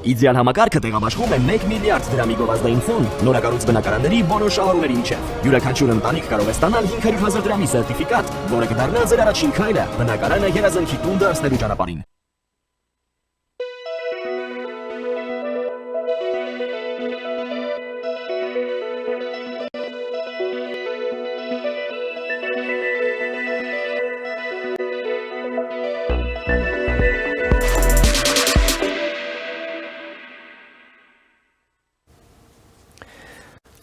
Իդեալ համակարգը տեղաբաշխում է 1 միլիարդ դրամի գովազդային ֆոնդ նորակառույց բնակարանների բոլոր շահառուների միջև։ Յուրաքանչյուր ընտանիք կարող է ստանալ 500,000 դրամի սերտիֆիկատ, որը կդառնա ձեր առաջին քայլը բնակարանը երազանքի տուն դարձնելու ճանապարհին։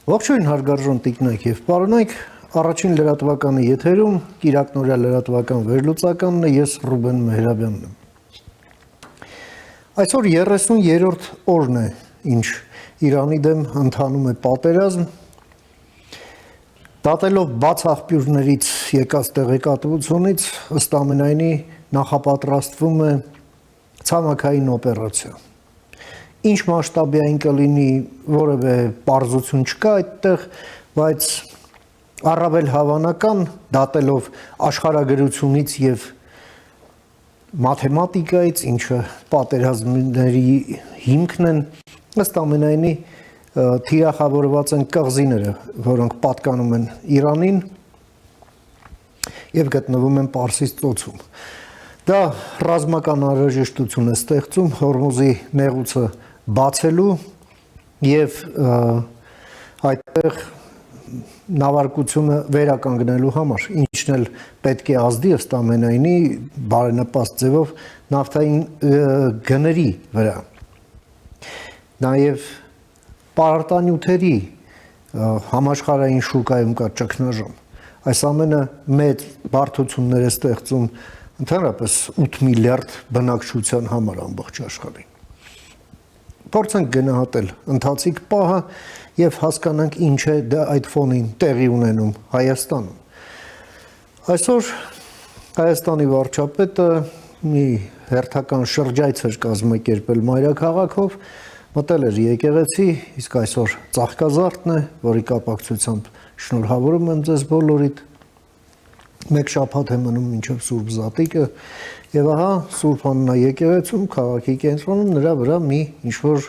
Ողջույն հարգարժան տիկնայք եւ պարոնայք, առաջին լրատվականի եթերում Կիրակնորյա լրատվական վերլուծականն է, ես Ռուբեն Մեհրաբյանն եմ։ Այսօր 30-րդ օրն է, ինչ Իրանի դեմ ընթանում է պատերազմ, դատելով բաց աղբյուրներից եկած տեղեկատվությունից, ըստ ամենայնի նախապատրաստվում է ցամաքային օպերացիա։ Ինչ մասշտաբային կլինի, որևէ պարզություն չկա այդտեղ, բայց առավել հավանական, դատելով աշխարհագրությունից եւ մաթեմատիկայից, ինչը պատերազմների հիմքն են, ըստ ամենայնի թիրախավորված են կղզիները, որոնք պատկանում են Իրանին եւ գտնվում են Պարսից ծոցում։ Դա ռազմական անհրաժեշտություն է ստեղծում Հորմուզի նեղուցը բացելու եւ այդտեղ նավարկությունը վերականգնելու համար, ինչն էլ պետք է ազդի ըստ ամենայնի բարենպաստ ձևով նավթային գների վրա։ Նաեւ պարարտանյութերի համաշխարհային շուկայում կա ճգնաժամ։ Այս ամենը մեծ բարդություններ է ստեղծում ընդհանրապես 8 միլիարդ բնակչության համար ամբողջ աշխարհին։ Փորձենք գնահատել ընթացիկ պահը եւ հասկանանք ինչ է դա այդ ֆոնին տեղի ունենում Հայաստանում։ Այսօր Հայաստանի վարչապետը մի հերթական շրջայց էր կազմակերպել մայրաքաղաքով, մտել էր եկեղեցի, իսկ այսօր ծաղկազարդն է, որի կապակցությամբ շնորհավորում եմ ձեզ բոլորիդ։ Մեկ շաբաթ է մնում մինչև Սուրբ Զատիկը եւ ահա Սուրբ Աննա եկեղեցում քաղաքի կենտրոնում նրա վրա մի ինչ-որ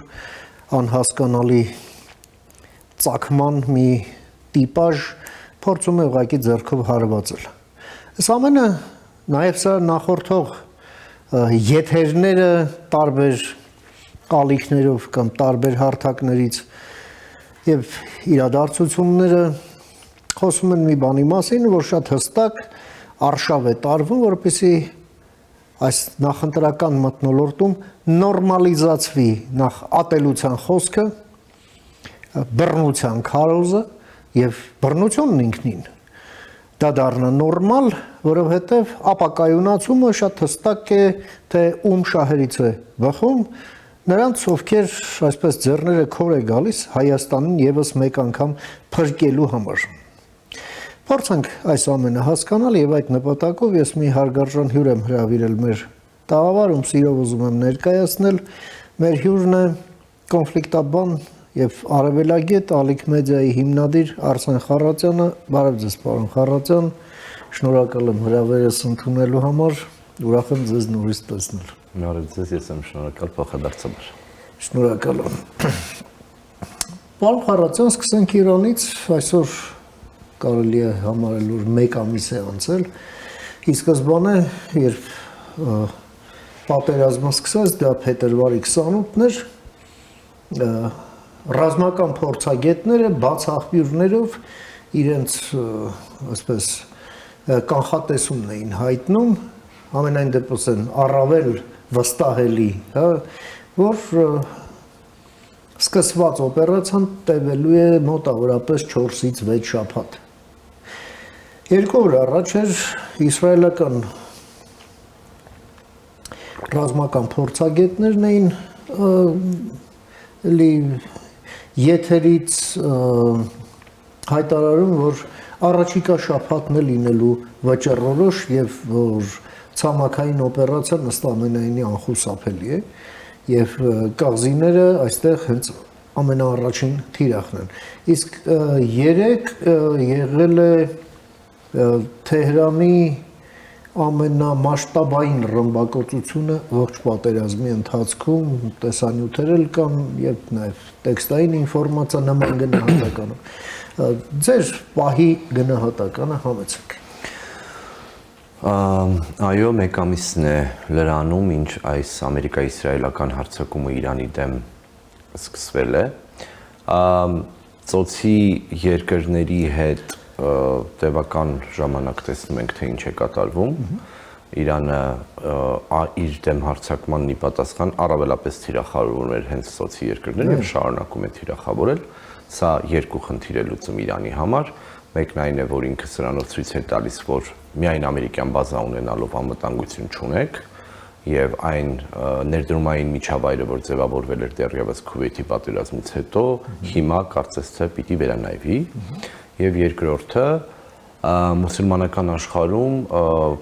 անհասկանալի ծագման մի տիպաժ փորձում է ուղղակի ձեռքով հարվածել։ Այս ամենը նաեւ սա նախորդող եթերները տարբեր ալիքներով կամ տարբեր հարթակներից եւ իրադարձությունները խոսում են մի բանի մասին, որ շատ հստակ արշավ է տարվում, որպեսզի այս նախընտրական մթնոլորտում նորմալիզացվի նախ ատելության խոսքը, բռնության քարոզը եւ բռնությունն ինքնին։ Դա դառնա նորմալ, որովհետեւ ապակայունացումը շատ հստակ է, թե ում շահերից է բխում, նրանց ովքեր այսպես ձեռները քոր է գալիս Հայաստանին եւս մեկ անգամ փրկելու համար։ Փորձենք այս ամենը հասկանալ եւ այդ նպատակով ես մի հարգարժան հյուր եմ հրավիրել մեր տաղավարում, սիրով ուզում եմ ներկայացնել, մեր հյուրն է կոնֆլիկտաբան եւ արևելագետ Ալիք մեդիայի հիմնադիր Արսեն Խառատյանը։ Բարև ձեզ, պարոն Խառատյան, շնորհակալ եմ հրավերս ընդունելու համար, ուրախ եմ ձեզ նորից տեսնել։ Բարև ձեզ, ես եմ շնորհակալ փոխադարձաբար։ Շնորհակալ եմ։ Պարոն Խառատյան, սկսենք Իրանից, այսօր կարելի է համարել, որ 1 ամիս է անցել, ի սկզբանե, երբ պատերազմը սկսեց, դա փետրվարի 28-ն էր, ռազմական փորձագետները բաց աղբյուրներով իրենց այսպես կանխատեսումն էին հայտնում, ամենայն դեպս են առավել վստահելի, որ սկսված օպերացիան տևելու է մոտավորապես 4-ից 6 շաբաթ։ 2 օր առաջ էր իսրայելական ռազմական փորձագետներն էին եթերից հայտարարում, որ առաջիկա շաբաթն է լինելու վճռորոշ եւ որ ցամաքային օպերացիան ըստ ամենայնի անխուսափելի է եւ կղզիները այստեղ հենց ամենաառաջին թիրախն են։ Իսկ 3 եղել է Թեհրանի ամենամասշտաբային ռմբակոծությունը ողջ պատերազմի ընթացքում տեսանյութեր էլ կան, երբ նաև տեքստային ինֆորմացիա նման գնահատականը։ Ձեր պահի գնահատականը համեցեք։ Այո, մեկ ամիսն է լրանում, ինչ այս ամերիկա-իսրայելական հարձակումը Իրանի դեմ սկսվել է։ Ծոցի երկրների հետ տևական ժամանակ տեսնում ենք, թե ինչ է կատարվում։ Իրանը իր դեմ հարձակմանն ի պատասխան առավելապես թիրախավորում էր հենց ծոցի երկրները եւ շարունակում է թիրախավորել։ Սա երկու խնդիր է լուծում Իրանի համար։ Մեկն այն է, որ ինքը սրանով ցույց է տալիս, որ միայն ամերիկյան բազա ունենալով անվտանգություն չունեք եւ այն ներդրումային միջավայրը, որ ձևավորվել էր դեռևս Քուվեյթի պատերազմից հետո, հիմա կարծես թե պիտի վերանայվի։ Եվ երկրորդը մուսուլմանական աշխարհում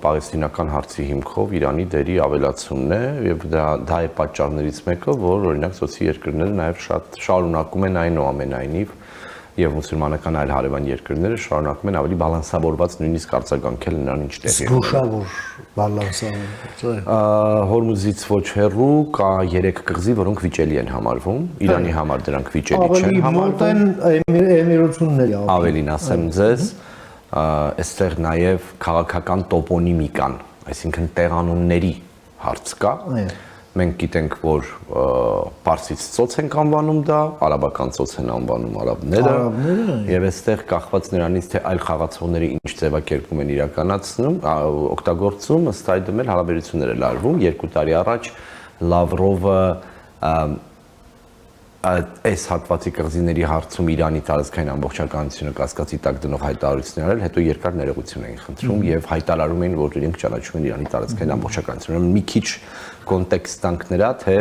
պաղեստինական հարցի հիմքով Իրանի դերի ավելացումն է եւ դա է պատճառներից մեկը, որ օրինակ ծոցի երկրները նաեւ շատ շարունակում են այնուամենայնիվ եւ մուսուլմանական այլ հարևան երկրները շարունակում են ավելի բալանսավորված նույնիսկ արձագանքել նրան ինչ տեղի է։ Զգուշավոր բալանսավորված։ Հորմուզից ոչ հեռու կա 3 կղզի, որոնք վիճելի են համարվում։ Իրանի համար դրանք վիճելի չեն համարվում։ Ավելի մոտ են էմիրությունների Ավելին ասեմ ձեզ, այստեղ նաեւ քաղաքական տոպոնիմիկան, այսինքն տեղանունների հարց կա։ Մենք գիտենք, որ Պարսից ծոց ենք անվանում դա, արաբական ծոց են անվանում արաբները, եւ այստեղ կախված նրանից, թե այլ խաղացողները ինչ ձևակերպում են իրականացնում, օգտագործում, ըստ այդմ էլ հարաբերություններ է լարվում։ 2 տարի առաջ Լավրովը այս հատվածի կղզիների հարցում Իրանի տարածքային ամբողջականությունը կասկածի տակ դնող հայտարարություններ արել, հետո երկար ներողություն էին խնդրում եւ հայտարարում էին, որ իրենք ճանաչում են Իրանի տարածքային ամբողջականությունը։ Մի քիչ կոնտեքստ տանք նրա, թե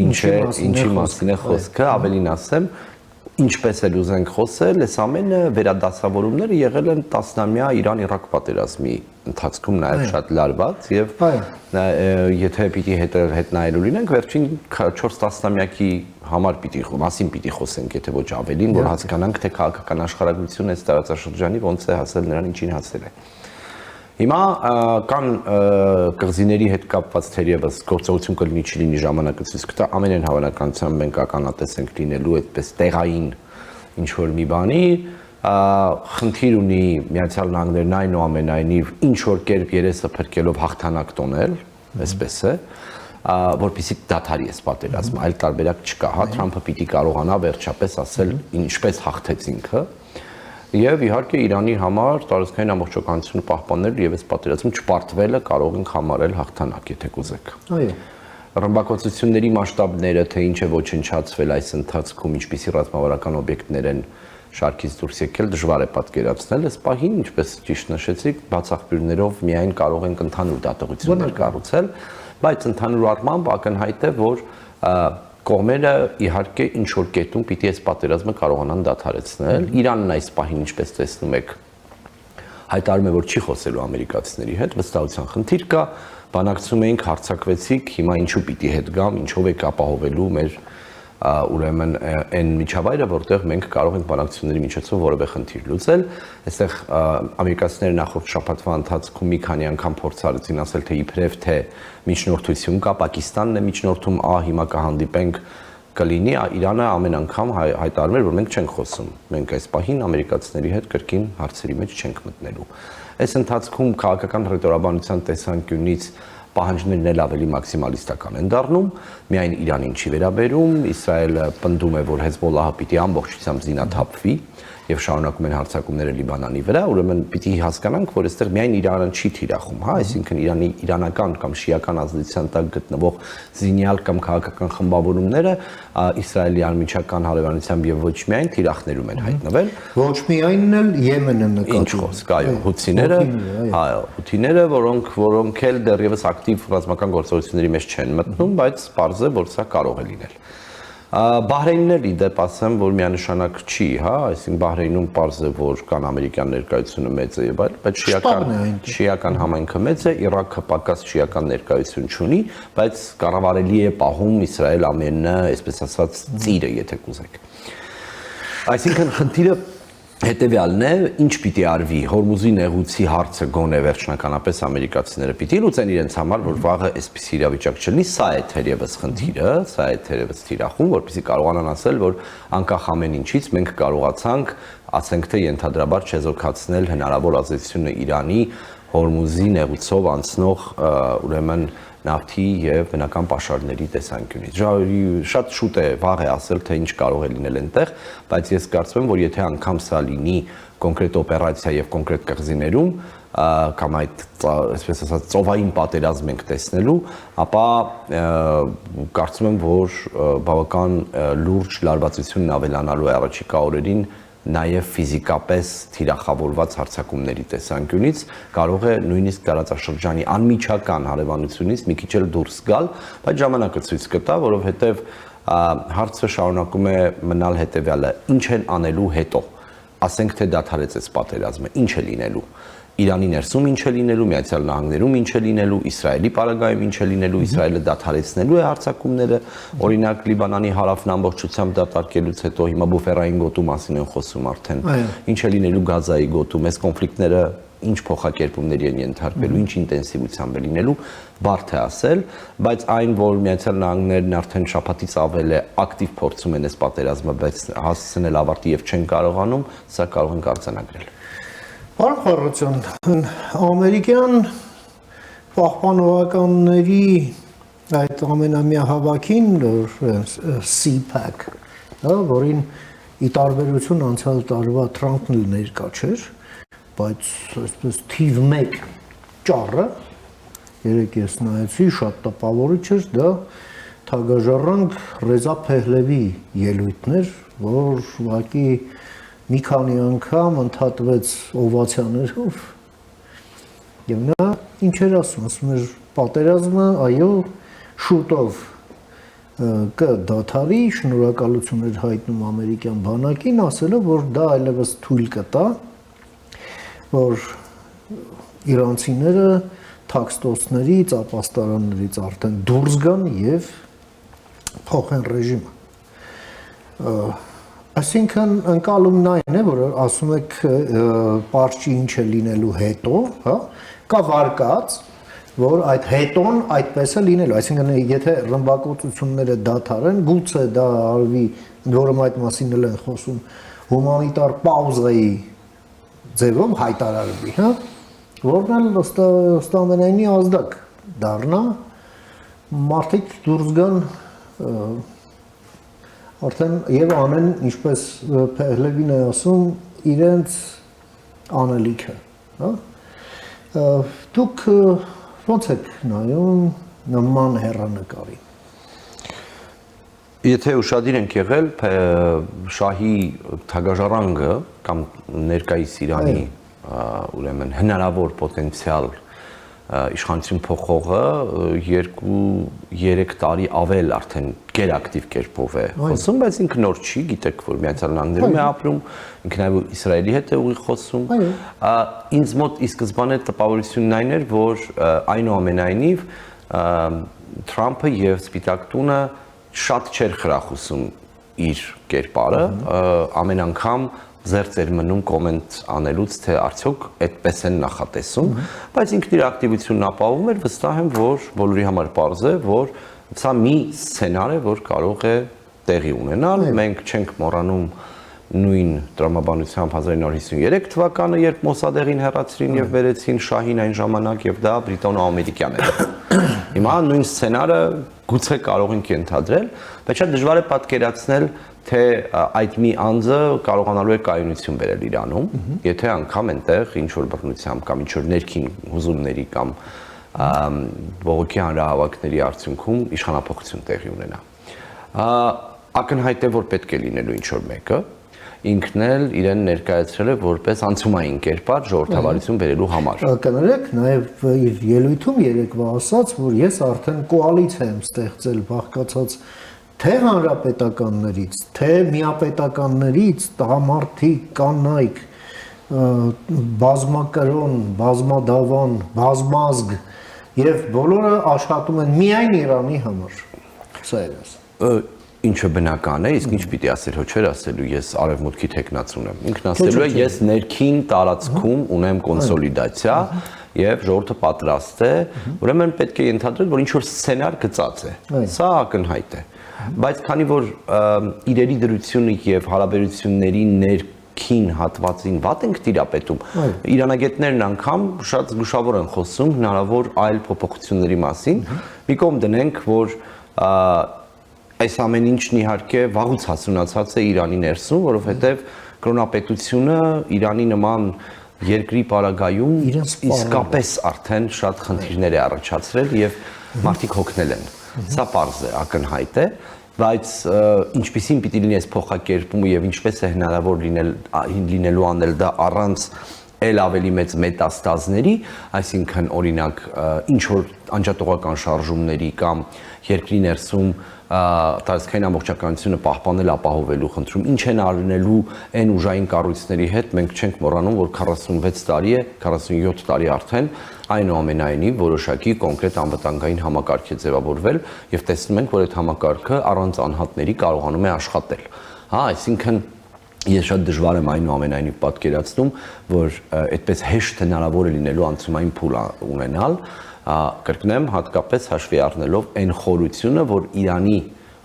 ինչի մասին է խոսքը, ավելին ասեմ, ինչպես էլ ուզենք խոսել, այս ամենը վերադասավորումները եղել են տասնամյա Իրան-Իրաք պատերազմի ընթացքում նաև շատ լարված եւ եթե պիտի հետ նայելու լինենք, վերջին 4 տասնամյակի համար պիտի խոսենք, եթե ոչ ավելին, որ հասկանանք, թե քաղաքական աշխարհագրությունը այս տարածաշրջանի ոնց է հասել նրան, ինչին հասել է։ Հիմա կան կղզիների հետ կապված թերևս գործողություն կլինի չի լինի ժամանակը ցույց կտա ամենայն հավանականությամբ մենք ականատես ենք լինելու այդպես տեղային ինչ որ մի բանի խնդիր ունի Միացյալ Նահանգներն այնուամենայնիվ ինչ որ կերպ երեսը փրկելով հաղթանակ տոնել, այսպես է, որպեսզի դադարի այս պատերազմը, այլ տարբերակ չկա, հա Թրամփը պիտի կարողանա վերջապես ասել ինչպես հաղթեց ինքը եւ իհարկե Իրանի համար տարածքային ամբողջականությունը պահպանել եւ այս պատերազմում չպարտվելը կարող ենք համարել հաղթանակ, եթե կուզեք։ Այո։ Ռմբակոծությունների մասշտաբները, թե ինչ է ոչնչացվել այս ընթացքում, ինչպիսի ռազմավարական օբյեկտներ են շարքից դուրս եկել, դժվար է պատկերացնել, այս պահին, ինչպես ճիշտ նշեցիք, բացախբյուրներով միայն կարող ենք ընդհանուր դատողություններ կառուցել, բայց ընդհանուր առմամբ ակնհայտ է, որ կողմերը իհարկե ինչ որ կետում պիտի այս պատերազմը կարողանան դադարեցնել։ Իրանն այս պահին, ինչպես տեսնում եք, հայտարարում է, որ չի խոսելու ամերիկացիների հետ, վստահության խնդիր կա, բանակցում էինք, հարձակվեցիք, հիմա ինչու պիտի հետ գամ, ինչով եք ապահովելու մեր ուրեմն այն միջավայրը, որտեղ մենք կարող ենք բանակցությունների միջոցով որևէ խնդիր լուծել։ Այստեղ ամերիկացիները նախորդ շաբաթվա ընթացքում մի քանի անգամ փորձարեցին ասել, թե իբրև թե միջնորդություն կա, Պակիստանն է միջնորդում, հիմա կհանդիպենք կլինի, Իրանը ամեն անգամ հայտարարում էր, որ մենք չենք խոսում։ Մենք այս պահին ամերիկացիների հետ կրկին հարցերի մեջ չենք մտնելու։ Այս ընթացքում քաղաքական ռետորաբանության տեսանկյունից պահանջներն էլ ավելի մաքսիմալիստական են դառնում, միայն Իրանին չի վերաբերում, Իսրայելը պնդում է, որ Հեզբոլլահը պիտի ամբողջությամբ զինաթափվի եւ շարունակում են հարձակումները Լիբանանի վրա, ուրեմն պիտի հասկանանք, որ այստեղ միայն Իրանը չի թիրախում, հա, այսինքն իրանական կամ շիական ազդեցության տակ գտնվող զինյալ կամ քաղաքական խմբավորումները Իսրայելի անմիջական հարևանությամբ եւ ոչ միայն թիրախներում են հայտնվել, ոչ միայնն էլ Եմենը նկատում։ Ինչ խոսք, այո, հութիները, այո, հութիները, որոնք էլ դեռևս ակտիվ ռազմական գործողությունների մեջ չեն մտնում, բայց պարզ է, որ սա կարող է լինել։ Բահրեյնն էլ իդեպ ասեմ, որ միանշանակ չի, հա, այսինքն Բահրեյնում պարզ է, որ կան ամերիկյան ներկայությունը մեծ է եւ այլ, բայց շիական համայնքը մեծ է, Իրաքը պակաս շիական ներկայություն չունի, բայց կառավարելի է պահում Իսրայել ամենը, այսպես ասած, ծիրը, եթե կուզեք։ Այսինքն խնդիրը հետևյալն է, ինչ պիտի արվի Հորմուզի նեղուցի հարցը գոնե վերջնականապես ամերիկացիները պիտի լուծեն իրենց համար, որ վաղը այսպիսի իրավիճակ չլինի, սա է թերևս խնդիրը, սա է թերևս թիրախում, որպեսզի կարողանան ասել, որ անկախ ամեն ինչից մենք կարողացանք, ասենք թե ենթադրաբար չեզոքացնել հնարավոր ազդեցությունը Իրանի Հորմուզի նեղուցով անցնող ուրեմն նավթի եւ բնական պաշարների տեսանկյունից։ Շատ շուտ է վաղ է ասել, թե ինչ կարող է լինել այնտեղ, բայց ես կարծում եմ, որ եթե անգամ սա լինի կոնկրետ օպերացիա եւ կոնկրետ կղզիներում, կամ այդ այսպես ասած ծովային պատերազմ ենք տեսնելու, ապա կարծում եմ, որ բավական լուրջ լարվածությունն ավելանալու է առաջիկա օրերին նաև ֆիզիկապես թիրախավորված հարձակումների տեսանկյունից կարող է նույնիսկ տարածաշրջանի անմիջական հարևանությունից մի քիչ էլ դուրս գալ, բայց ժամանակը ցույց կտա, որովհետև հարցը շարունակում է մնալ հետևյալը. ինչ են անելու հետո, ասենք թե դադարեցեց պատերազմը, ինչ է լինելու, Իրանի ներսում ինչ է լինելու, Միացյալ Նահանգներում ինչ է լինելու, Իսրայելի պարագայում ինչ է լինելու, Իսրայելը դադարեցնելու է հարձակումները, օրինակ Լիբանանի հարավն ամբողջությամբ դատարկելուց հետո հիմա բուֆերային գոտու մասին են խոսում արդեն, ինչ է լինելու Գազայի գոտում, այս կոնֆլիկտները ինչ փոխակերպումների են ենթարկվելու, ինչ ինտենսիվությամբ է լինելու, բարդ է ասել, բայց այն, որ Միացյալ Նահանգներն արդեն շաբաթից ավել է ակտիվ փորձում են այս պատերազմը, բայց հասցնել ավարտի եւ չեն կարողանում, սա կարող ենք արձանագրել։ Պարոն Խառատյան, ամերիկյան պահպանողականների այդ ամենամյա հավաքին, CPAC, որին ի տարբերություն անցյալ տարվա Թրամփն ներկա չէր, բայց այսպես թիվ 1 ճառը, երեք ես նայեցի, շատ տպավորիչ էր, դա Թագաժառանգ Ռեզա Փեհլևի ելույթներ, որ ուղղակի մի քանի անգամ ընդհատվեց օվացիաներով եւ նա ինչ էր ասում էր պատերազմը այո շուտով կդադարի, շնորհակալություն էր հայտնում ամերիկյան բանակին, ասելով որ դա այլևս թույլ կտա որ իրանցիները թաքստոցներից, ապաստարաններից արդեն դուրս գան եւ փոխեն ռեժիմը Այսինքն ընկալումն այն է, որ ասում եք պարչի ինչ է լինելու հետո, հա, կա վարկած, որ այդ հետոն այդպես է լինելու, այսինքն եթե ռմբակոծությունները դադարեն, գուցե դա արվի, որում այդ մասին էլ են խոսում, հումանիտար պաուզայի ձևով հայտարարվի, հա, որն էլ ըստ ամենայնի ազդակ դառնա, մարդիկ դուրս գան Արդեն եւ անեն, ինչպես Փեհլևին է ասում, իրենց անելիքը, հա? Դուք ո՞նց եք նայում նման հեռանկարի։ Եթե ուշադիր ենք եղել, շահի թագաժառանգը կամ ներկայիս Իրանի ուրեմն հնարավոր պոտենցիալ իշխանություն փոխողը 2-3 տարի ավել արդեն գերակտիվ կերպով է խոսում, բայց ինքը նոր չի, գիտեք, որ Միացյալ Նահանգներում է ապրում, ինքը նաև Իսրայելի հետ է ուղիղ խոսում։ Ինձ մոտ ի սկզբանե տպավորությունն այն էր, որ այնուամենայնիվ Թրամփը եւ Սպիտակ տունը շատ չէր խրախուսում իր կերպարը, ամեն անգամ զերծ էր մնում կոմենտ անելուց, թե արդյոք այդպես են նախատեսում, բայց ինքն իր ակտիվությունն ապահովում էր, վստահ եմ, որ բոլորի համար պարզ է, որ սա մի սցենար է, որ կարող է տեղի ունենալ, մենք չենք մոռանում նույն տրամաբանությամբ 1953 թվականը, երբ Մոսադեղին հեռացրին եւ վերեցին շահին այն ժամանակ եւ դա բրիտանո-ամերիկյան էր։ Հիմա նույն սցենարը գուցե կարող ենք ենթադրել, բայց շատ դժվար է պատկերացնել, թե այդ մի անձը կարողանալու է կայունություն բերել Իրանում, եթե անգամ այնտեղ ինչ որ բռնությամբ կամ ինչ որ ներքին հուզումների կամ բողոքի հանրահավաքների արդյունքում իշխանապողություն տեղի ունենա։ Ակնհայտ է, որ պետք է լինելու ինչ որ մեկը, ինքն էլ իրեն ներկայացրել է որպես անցումային կերպար ժողովրդավարություն բերելու համար։ Կներեք, նաև իր ելույթում երեկվա ասաց, որ ես արդեն կոալիցիա եմ ստեղծել բաղկացած թե հանրապետականներից, թե միապետականներից, տղամարդիկ, կանայք, բազմակրոն, բազմադավան, բազմազգ եւ բոլորը աշխատում են միայն Իրանի համար։ Սա է։ ինչը բնական է, իսկ ինչ պիտի ասել, հո չէր ասելու, ես արևմուտքի տեխնացուն եմ։ Ինքն ասելու է, ես ներքին տարածքում ունեմ կոնսոլիդացիա եւ ժողովուրդը պատրաստ է, ուրեմն պետք է ենթադրել, որ ինչ որ սցենար գծած է։ Սա ակնհայտ է։ Բայց քանի որ իրերի դրությունը եւ հարաբերությունների ներքին հատվածին վատ ենք տիրապետում, իրանագետներն անգամ շատ զգուշավոր են խոսում հնարավոր այլ փոփոխությունների մասին։ Մի կողմ դնենք, որ այս ամեն ինչն իհարկե վաղուց հասունացած է Իրանի ներսում, որովհետև կրոնապետությունը Իրանի նման երկրի պարագայում իսկապես արդեն շատ խնդիրներ է առաջացրել եւ մարդիկ հոգնել են։ Սա պարզ է, ակնհայտ է, բայց ինչպիսին պիտի լինի այս փոխակերպումը եւ ինչպես է հնարավոր լինելու անել դա առանց էլ ավելի մեծ մետաստազների, այսինքն օրինակ ինչ որ անջատողական շարժումների կամ երկրի ներսում տարածքային ամբողջականությունը պահպանել ապահովելու խնդրում ինչ են արնելու այն ուժային կառույցների հետ մենք չենք մոռանում որ 46 տարի է 47 տարի արդեն այնուամենայնիվ որոշակի կոնկրետ անվտանգային համակարգ է ձևավորվել եւ տեսնում ենք որ այդ համակարգը առանց անհատների կարողանում է աշխատել հա այսինքն ես շատ դժվար եմ այնուամենայնիվ պատկերացնում որ այդպես հեշտ հնարավոր է լինելու անցումային փուլ ունենալ կրկնեմ հատկապես հաշվի առնելով այն խորությունը, որ Իրանի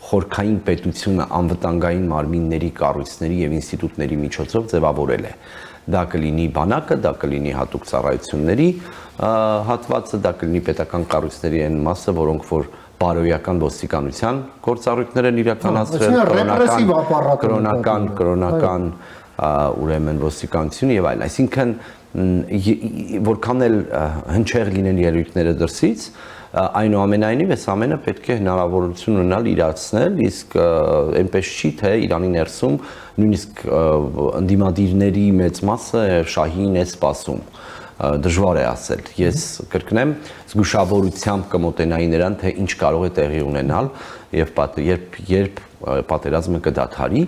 խորքային պետությունը անվտանգային մարմինների, կառույցների եւ ինստիտուտների միջոցով ձևավորել է։ Դա կլինի բանակը, դա կլինի հատուկ ծառայությունների հատվածը, դա կլինի պետական կառույցների այն մասը, որոնք որ բարոյական ոստիկանության գործառույթներ են իրականացրել, կրոնական ուրեմն ոստիկանությունը եւ այլն, այսինքն որքան էլ հնչեղ լինեն ելույթները դրսից, այնուամենայնիվ այս ամենը պետք է հնարավորություն ունենալ իրացնել, իսկ այնպես չի, թե Իրանի ներսում նույնիսկ ընդդիմադիրների մեծ մասը շահին է սպասում, դժվար է ասել, ես կրկնեմ, զգուշավորությամբ կմոտենայի նրան, թե ինչ կարող է տեղի ունենալ երբ պատերազմը կդադարի,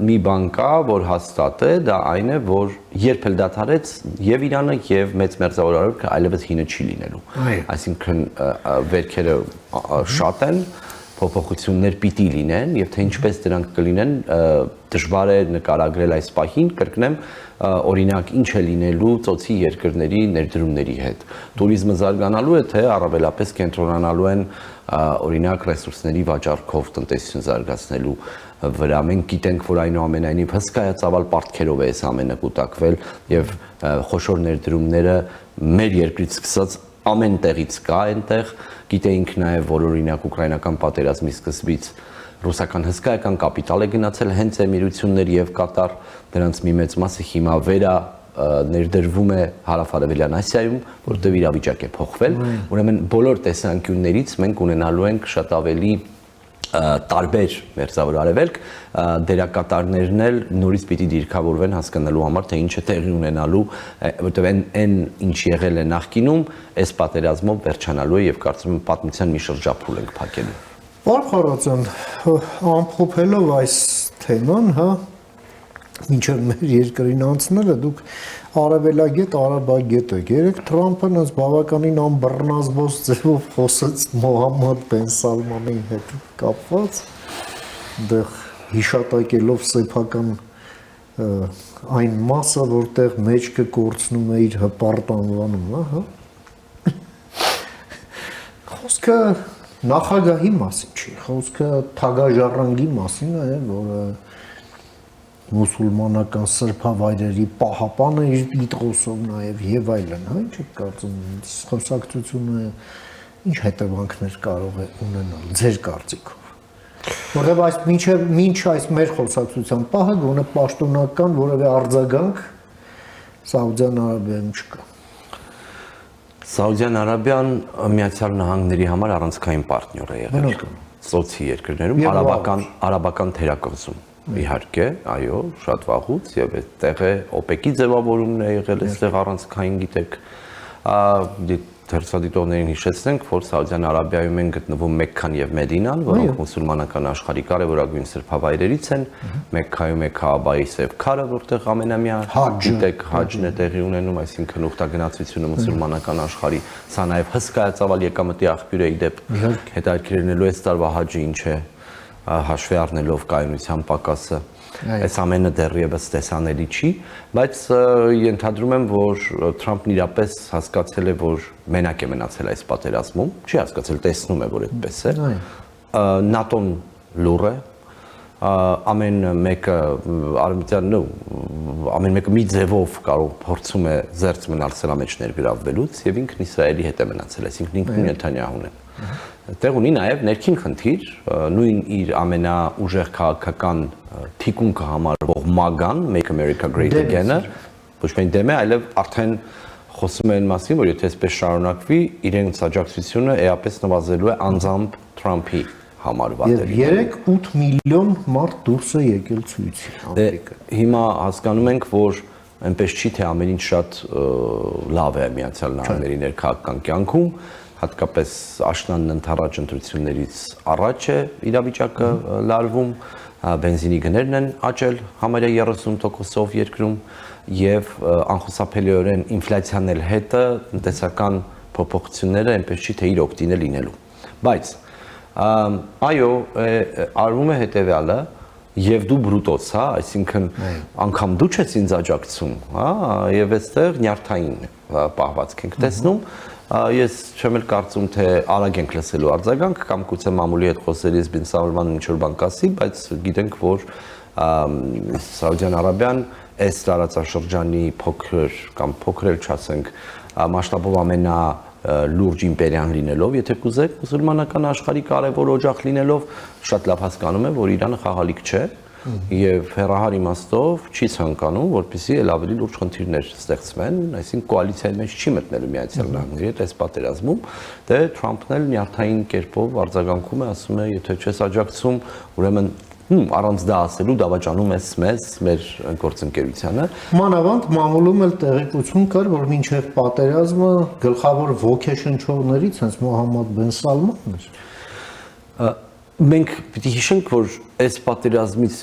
մի բան կա, որ հաստատ է, դա այն է, որ երբ էլ դադարեց եւ Իրանը եւ մեծ մերձավոր Արևելքը այլևս հինը չի լինելու։ Այսինքն վերքերը շատ են, փոփոխություններ պիտի լինեն եւ թե ինչպես դրանք կլինեն դժվար է նկարագրել այս պահին, կրկնեմ, օրինակ ինչ է լինելու ծոցի երկրների ներդրումների հետ։ Տուրիզմը զարգանալու է, թե առավելապես կենտրոնանալու են օրինակ ռեսուրսների վաճառքով տնտեսություն զարգացնելու վրա։ Մենք գիտենք, որ այնուամենայնիվ հսկայածավալ պարտքերով է այս ամենը կուտակվել եւ խոշոր ներդրումները մեր երկրից սկսած ամեն տեղից կա այնտեղ, գիտեինք նաեւ, որ օրինակ ուկրաինական պատերազմի սկզբից ռուսական հսկայական կապիտալ է գնացել հենց Էմիրություններ եւ Կատար, դրանց մի մեծ մասը հիմա վերա ներդրվում է հարավ-արևելյան Ասիայում, որտեղ իրավիճակ է փոխվել, ուրեմն բոլոր տեսանկյուններից մենք ունենալու ենք շատ ավելի տարբեր մերձավոր արևելք դերակատարներն էլ նորից պիտի դիրքավորվեն հասկանալու համար թե ինչ է տեղի ունենալու որտեղ այն ինչ եղել է նախկինում այս պատերազմով վերջանալու է եւ կարծում եմ պատմության մի շրջափուլ ենք փակելու Պարոն Խարոզյան, ամփոփելով այս թեման, հա, ինչը մեր երկրին անցնել է, դուք արևելագետ, արաբագետ եք։ Երեք Թրամփը նույնպես բավականին անբռնազբոս ձևով խոսեց Մոհամմադ բեն Սալմանի հետ կապված, դեռ հիշատակելով սեփական այն մասը, որտեղ մեջքը կորցնում է իր հպարտ անվանումը, հա։ Խոսքը նախագահի մասին չի, խոսքը թագաժառանգի մասին է, որը մուսուլմանական սրբավայրերի պահապանը իր դիտողով նաև եւ այլն, հա, ինչ եք կարծում, խոսակցությունը ինչ հետևանքներ կարող է ունենալ ձեր կարծիքով։ Որտեղ այս մինչ այս մեր խոսակցության պահը գոնե պաշտոնական որևէ արձագանք Սաուդյան Արաբիայում չկա։ Սաուդյան Արաբիան Միացյալ Նահանգների համար առանցքային պարտներ է եղել։ Սոցի երկրներում արաբական թերակղզում։ Իհարկե, այո, շատ վաղուց եւ այդտեղ է OPEC-ի ձևավորումն է եղել, այստեղ առանցքային գիտեք, թերսադիտողներին հիշեցնենք, որ Սաուդյան Արաբիայում են գտնվում Մեքքան եւ Մեդինան, որոնք մուսուլմանական աշխարհի կարևորագույն սրբավայրերից են, Մեքքայում է Քաաբայի սև քարը, որտեղ ամենամյա գիտեք հաջն է տեղի ունենում, այսինքն ուխտագնացությունը մուսուլմանական աշխարհի, սա նաեւ հսկայածավալ եկամտի աղբյուր է իդեպ հետաքրքրելու այս տարվա հաջը ինչ է հաշվի առնելով կայունության պակասը, այս ամենը դեռևս տեսանելի չի, բայց ենթադրում եմ, որ Թրամփն իրապես հասկացել է, որ մենակ է մնացել այս պատերազմում, չի հասկացել, տեսնում է, որ այդպես է։ ՆԱՏՕ-ն լուռ է, ամեն մեկը ամեն մեկը մի ձևով կարող փորձում է զերծ մնալ սրա մեջ ներգրավվելուց եւ ինքն Իսրայելի հետ է մնացել, այսինքն ինքն Նեթանյահուն է։ Տեղ ունի նաև ներքին խնդիր, նույն իր ամենաուժեղ քաղաքական թիկունքը համարվող MAGA-ն, Make America Great Again-ը, ոչ միայն դեմ է, այլև արդեն խոսում են մասին, որ եթե այսպես շարունակվի, իրենց աջակցությունը էապես նվազելու է անձամբ Թրամփի համար վատերի։ Եվ 3-8 միլիոն մարդ դուրս է եկել ցույցի Ամերիկա։ Հիմա հասկանում ենք, որ այնպես չի, թե ամեն ինչ շատ լավ է Միացյալ Նահանգների ներքաղաքական կյանքում, հատկապես աշնանն ընդառաջ ընտրություններից առաջ է իրավիճակը լարվում, բենզինի գներն են աճել համարյա 30%-ով երկրում եւ անխուսափելիորեն ինֆլյացիան էլ հետը տնտեսական փոփոխությունները այնպես չի, թե իր օգտին է լինելու։ Բայց այո, արվում է հետեւյալը եւ դու բրուտոց, հա, այսինքն անգամ դու չես ինձ աջակցում, հա, եւ այստեղ նյարդային պահվածք ենք տեսնում։ Ես չեմ էլ կարծում, թե արագ ենք լսելու արձագանք կամ գուցե մամուլի հետ խոսելիս Բին Սալմանը ինչ-որ բան կասի, բայց գիտենք, որ Սաուդյան Արաբիան այս տարածաշրջանի փոքր կամ փոքր էլ չասենք մասշտաբով ամենալուրջ իմպերիան լինելով, եթե կուզեք, մուսուլմանական աշխարհի կարևոր օջախ լինելով, շատ լավ հասկանում է, որ Իրանը խաղալիք չէ եւ հերահար իմաստով չի ցանկանում, որպեսզի ել ավելի լուրջ խնդիրներ ստեղծվեն, այսինքն կոալիցիայի մեջ չի մտնելու Միացյալ Նահանգների հետ այս պատերազմում, դե Թրամփն էլ նյարդային կերպով արձագանքում է, ասում է, եթե չես աջակցում, ուրեմն առանց դա ասելու դավաճանում ես մեզ, մեր գործընկերությանը։ Մանավանդ մամուլում էլ տեղեկություն կար, որ մինչև պատերազմը գլխավոր ոգեշնչողներից հենց Մոհամմադ Բեն Սալմանն էր։ Մենք պիտի հիշենք, որ այս պատերազմից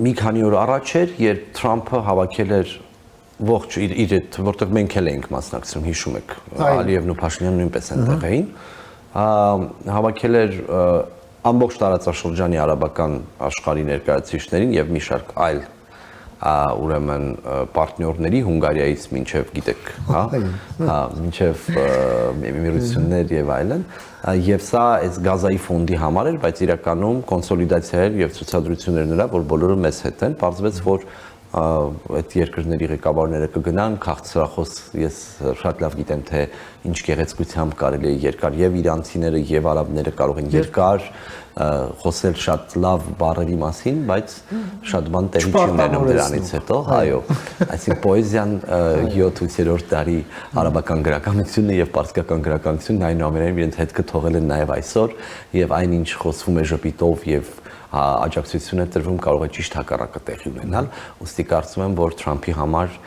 մի քանի օր առաջ էր, երբ Թրամփը հավաքել էր ողջ իր հետ, որտեղ մենք էլ էինք մասնակցում, հիշում եք, Ալիևն ու Փաշինյանը նույնպես այնտեղ էին, հավաքել էր ամբողջ տարածաշրջանի արաբական աշխարհի ներկայացուցիչներին եւ մի շարք այլ ուրեմն պարտներների Հունգարիայից մինչև գիտեք, հա, մինչև Միություններ եւ այլն, եւ սա այս գազայի ֆոնդի համար էր, բայց իրականում կոնսոլիդացիա էր եւ ցուցադրություններ նրա, որ բոլորը մեզ հետ են, պարզվեց, որ այդ երկրների ղեկավարները կգնան քաղցրախոս, ես շատ լավ գիտեմ, թե ինչ գեղեցկությամբ կարելի է երկար եւ իրանցիները եւ արաբները կարող են երկար խոսել շատ լավ բառերի մասին, բայց շատ բան տեղի չի ունենում դրանից հետո, այո, այսինքն պոեզիան 7-8-րդ դարի արաբական գրականությունը եւ պարսկական գրականությունն այնուամենայնիվ իրենց հետքը թողել են նաեւ այսօր եւ այնինչ խոսվում է ժպիտով եւ աջակցությունը տրվում կարող է ճիշտ հակառակը տեղի ունենալ, ուստի կարծում եմ, որ Թրամփի համար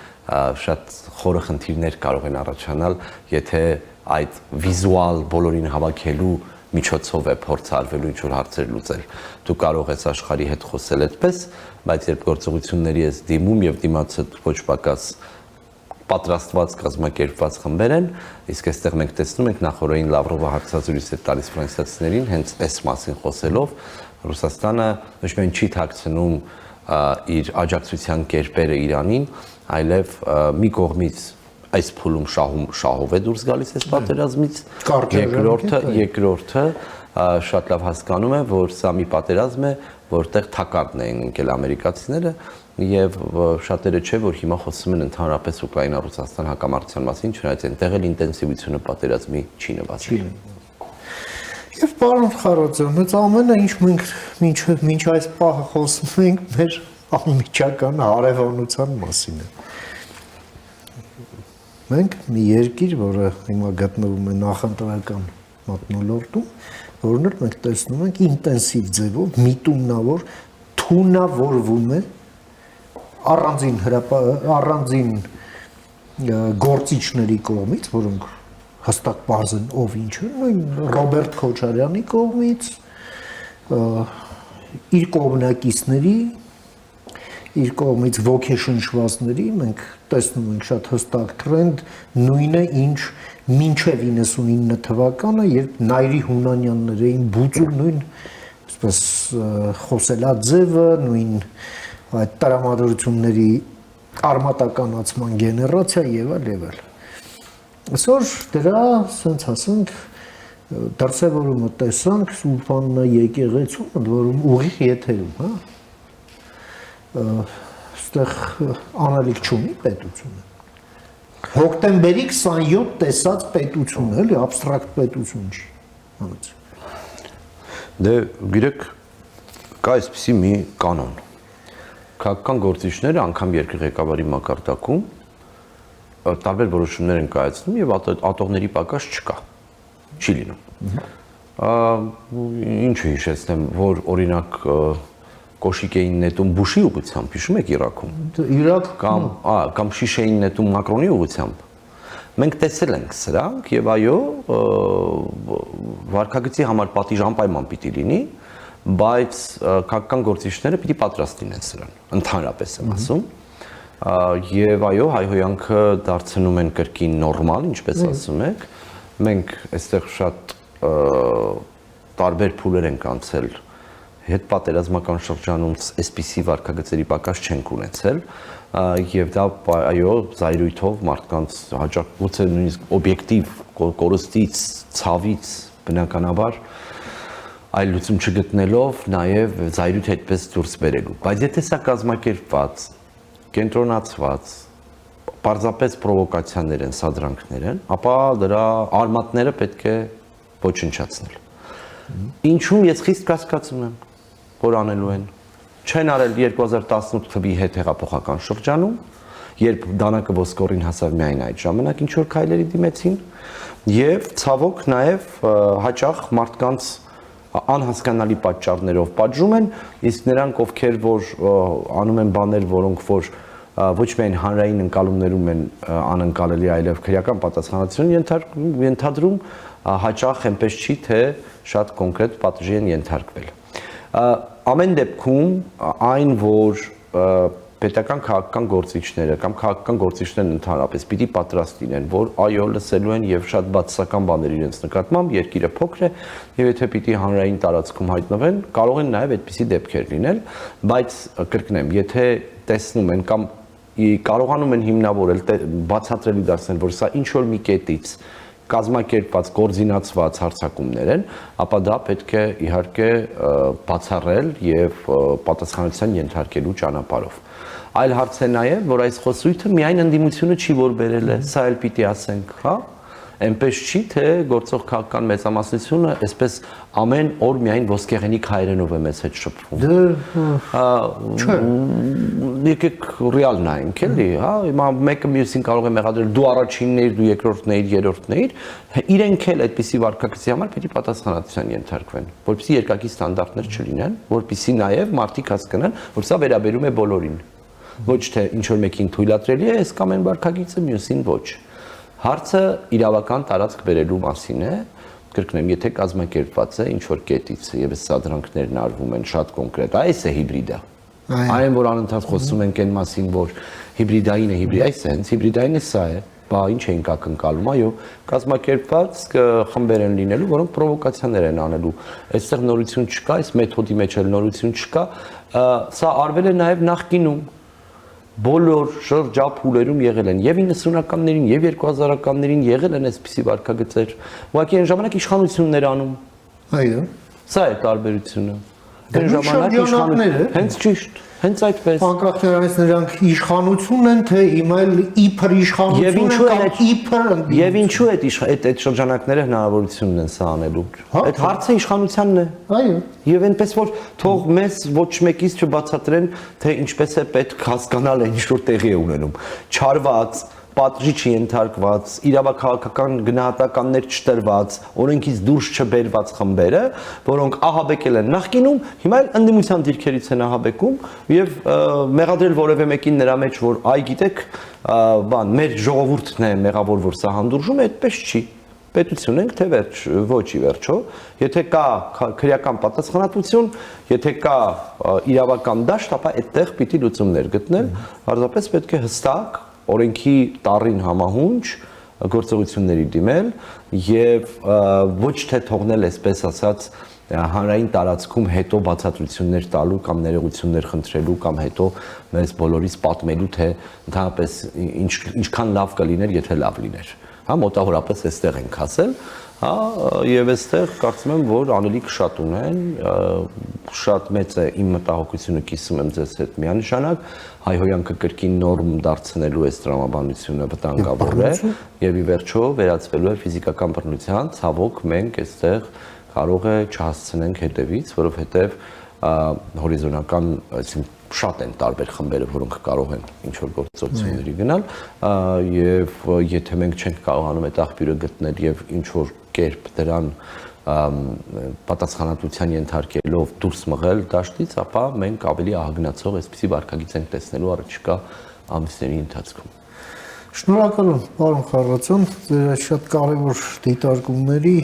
շատ խորը խնդիրներ կարող են առաջանալ, եթե այդ վիզուալ բոլորին հավաքելու միջոցով է փորձարվելու ինչ-որ հարցեր լուծել։ Դու կարող ես աշխարհի հետ խոսել այդպես, բայց երբ գործողությունների ես դիմում եւ դիմացը ոչ պակաս պատրաստված կազմակերպված խմբեր են, իսկ այստեղ մենք տեսնում ենք նախորդին Լավրովը հարցազրույց է տալիս ֆրանսիացիներին հենց այս մասին խոսելով, Ռուսաստանը ոչ միայն չի թաքցնում իր աջակցության կերպերը Իրանին, այլև մի կողմից այս փուլում շահով է դուրս գալիս այս պատերազմից, երկրորդը շատ լավ հասկանում է, որ սա մի պատերազմ է, որտեղ թակարդն են ընկել ամերիկացիները եւ շատերը չէ, որ հիմա խոսում են ընդհանրապես Ուկրաինա-Ռուսաստան հակամարտության մասին, չնայած այնտեղ էլ ինտենսիվությունը պատերազմի չի նվազել։ Եվ պարոն Խարոձյան, այս ամենը ինչ մենք մինչ այս պահը խոսում ենք, մեր անմիջական հարևանության մասին է։ Մենք մի երկիր, որը հիմա գտնվում է նախընտրական մթնոլորտում, որն էլ մենք տեսնում ենք ինտենսիվ ձևով միտումնավոր թունավորվում է առանձին գործիչների կողմից, որոնք հստակ բարձ են ով ինչ է, նույն Ռոբերտ Քոչարյանի կողմից, իր կողմնակիցների, իր կողմից ոգեշնչվածների, մենք տեսնում ենք շատ հստակ տրենդ, նույնը ինչ մինչև 99 թվականը, երբ Նայիրի Հունանյաններ էին բուծում նույն այսպես խոսելաձևը, նույն այդ տրամադրությունների արմատականացման գեներացիա եւ այլ։ Այսօր դրա, ասենք ասենք, դրսևորումը տեսանք Սուրբաննա եկեղեցում, ընդ որում ուղիղ եթերում, հա։ Այստեղ անալիք չունի պետությունը։ Հոկտեմբերի 27 տեսած պետություն, էլի абստրակտ պետություն չի։ Հանց։ Դե գիտեք, կա այսպիսի մի կանոն։ Քաղաքական գործիչները անգամ երկրի ղեկավարի մակարդակում տարբեր որոշումներ են կայացնում եւ ատողների պակաս չկա։ Չի լինում։ Ինչ հիշեցնեմ, որ օրինակ կոշիկ էին նետում Բուշի ուղղությամբ, հիշում եք Իրաքում։ Իրաք կամ շիշ էին նետում Մակրոնի ուղղությամբ։ Մենք տեսել ենք սրանք եւ այո, վարկագծի համար պատիժ անպայման պիտի լինի, բայց քաղաքական գործիչները պիտի պատրաստ լինեն սրան, ընդհանրապես եմ ասում։ Եվ այո, հայհոյանքը դարձնում են կրկին նորմալ, ինչպես ասում եք։ Մենք այստեղ շատ տարբեր փուլեր ենք անցել հետ պատերազմական շրջանում այսպիսի վարկագծերի պակաս չենք ունեցել եւ դա այո զայրույթով մարդկանց հաճախ գուցե նույնիսկ օբյեկտիվ կորստից, ցավից բնականաբար այլ լուծում չգտնելով նաեւ զայրույթ այդպես դուրս բերելու բայց եթե սա կազմակերպված կենտրոնացված պարզապես պրովոկացիաներ են, սադրանքներ են, ապա դրա արմատները պետք է ոչնչացնել։ Ինչու ես խիստ կասկածում եմ, որ անելու են։ Չեն արել 2018 թվականի հետ հեղափոխական շրջանում, երբ դանակը ոսկորին հասավ միայն այդ ժամանակ ինչ որ քայլերի դիմեցին, եւ ցավոք նաեւ հաճախ մարդկանց անհասկանալի պատճառներով պատժում են, իսկ նրանք ովքեր որ անում են բաներ, որոնք որ ոչ միայն հանրային ընկալումներում են անընկալելի, այլև քրեական պատասխանատվություն ենթադրում, հաճախ այնպես չի, թե շատ կոնկրետ պատժի են ենթարկվել։ Ամեն դեպքում այն, որ պետական քաղաքական գործիչները կամ քաղաքական գործիչներն ընդհանրապես պիտի պատրաստ լինեն, որ այո լսելու են եւ շատ բացասական բաներ իրենց նկատմամբ, երկիրը փոքր է եւ եթե պիտի հանրային տարածքում հայտնվեն, կարող են նաեւ այդպիսի դեպքեր լինել, բայց կրկնեմ, եթե տեսնում են կամ կարողանում են հիմնավորել, բացատրելի դարձնել, որ սա ինչ որ մի կետից կազմակերպված, կոորդինացված հարձակումներ են, ապա դա պետք է իհարկե բացառել եւ պատասխանատվության ենթարկելու ճանապարհով։ Այլ հարց է նաեւ, որ այս խոսույթը միայն ընդդիմությունը չի որ բերել է, սա էլ պիտի ասենք, հա։ Այնպես չի, թե գործող քաղաքական մեծամասնությունը այսպես ամեն օր միայն ոսկեղենիկ հայերենով է մեզ հետ շփվում։ Եկեք ռեալ նայենք, էլի, հա, հիմա մեկը մյուսին կարող է մեղադրել դու առաջինն ես, դու երկրորդն ես, երրորդն ես, իրենք էլ այդպիսի վարկագծի համար պետք է պատասխանատվության ենթարկվեն, որպեսզի երկակի ստանդարտներ չլինեն, որպեսզի նաև մարդիկ հասկանան, որ սա վերաբերում է բոլորին։ Ոչ թե ինչ որ մեկին թույլատրելի է, այս կամ այն վարկագիծը մյուսին ոչ։ Հարցը իրավական տարածք բերելու մասին է, կրկնեմ, եթե կազմակերպված է ինչ որ կետից եւ այս սադրանքներն արվում են շատ կոնկրետ, այս է հիբրիդը։ Այն որ անընդհատ խոսում ենք այն մասին, որ հիբրիդային է, այս է, հենց հիբրիդայինը սա է, բա ինչ ենք ակնկալում, այո, կազմակերպված խմբեր են լինելու, որոնք պրովոկացիաներ են անելու։ Այստեղ նորություն չկա, այս մեթոդի մեջ էլ նորություն չկա, սա արվել է նաեւ նախկինում բոլոր շրջափուլերում եղել են եւ 90-ականներին եւ 2000-ականներին եղել են այսպիսի վարկագծեր։ Ուղղակի այն ժամանակ իշխանություններ անում։ Այո։ Սա է տարբերությունը։ Այն ժամանակ իշխանությունները։ Հենց ճիշտ, հենց այդպես։ Անկախ նրանից նրանք իշխանություն են, թե հիմա էլ իբր իշխանություն են կամ իբր։ Եվ ինչու այդ շրջանակները հնարավորությունն են սա անելու։ Այդ հարցը իշխանությանն է։ Այո։ Եվ այնպես որ թող մեզ ոչ մեկից չբացատրեն, թե ինչպես է պետք հասկանալ ինչ որ տեղի է ունենում։ Չարված, պատժի չենթարկված, իրավաքաղաքական գնահատականներ չտրված, օրենքից դուրս չբերված խմբերը, որոնք ահաբեկել են նախկինում, հիմա էլ ընդդիմության դիրքերից են ահաբեկում եւ մեղադրել որևէ մեկին նրա մեջ, որ այ գիտեք, բան, մեր ժողովուրդն է մեղավոր, որ սա հանդուրժում է, այդպես չի։ Պետություն ենք, թե ոչ ի վերջո, եթե կա քրեական պատասխանատվություն, եթե կա իրավական դաշտ, ապա այդտեղ պիտի լուծումներ գտնել, հardապես պետք է հստակ օրենքի տառին համահունչ գործողությունների դիմել եւ ոչ թե թողնել այսպես ասած հանրային տարածքում հետո բացատրություններ տալու կամ ներողություններ խնդրելու կամ հետո մեզ բոլորիս պատմելու թե ընդհանրապես ինչքան լավ կլիներ, եթե լավ լիներ։ Հա մոտավորապես այստեղ ենք հասել, հա եւ այստեղ կարծում եմ որ անելիք շատ ունեն, շատ մեծ է իմ մտահոգությունը կիսում եմ ձեզ հետ միանշանակ հայհոյանքը կրկին նորմ դարձնելու այս տրամաբանությունը վտանգավոր է եւ ի վերջո վերածվելու է ֆիզիկական բռնության, ցավոք մենք այստեղ կարող է չհասցնենք հետևից, որովհետեւ հորիզոնական, այսինքն շատ են տարբեր խմբերը, որոնք կարող են ինչ-որ գործողությունների գնալ եւ եթե մենք չենք կարողանում այդ աղբյուրը գտնել եւ ինչ-որ կերպ դրան պատասխանատվության ենթարկելով դուրս մղել դաշտից, ապա մենք ավելի ահագնացող այսպիսի վարքագիծ ենք տեսնելու առաջիկա ամիսների ընթացքում։ Շնորհակալ եմ, պարոն Խառատյան, ձեր այդ շատ կարևոր դիտարկումների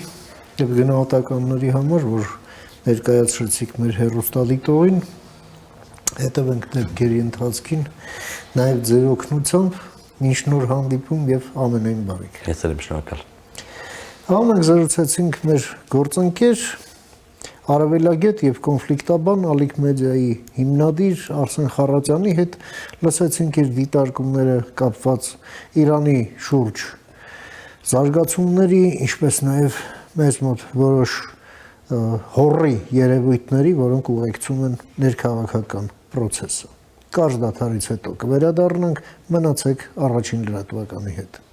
եւ գնահատականների համար, որ ներկայացրեցիք մեր հեռուստադիտողին, հետևենք դեպքերի ընթացքին, նաեւ ձեր օգնությամբ, մինչ նոր հանդիպում եւ ամենայն բարիք։ Ես եմ շնորհակալ։ Մենք զրուցեցինք մեր գործընկեր, արևելագետ եւ կոնֆլիկտաբան Ալիք մեդիայի հիմնադիր Արսեն Խառատյանի հետ, լսեցինք իր դիտարկումները կապված Իրանի շուրջ զարգացումների, ինչպես նաեւ մեզ մոտ որոշ հորրի երևույթների, որոնք ուղեկցում են ներքաղաքական process-ը։ Կարճ դադարից հետո կվերադառնանք, մնացեք առաջին լրատվականի հետ։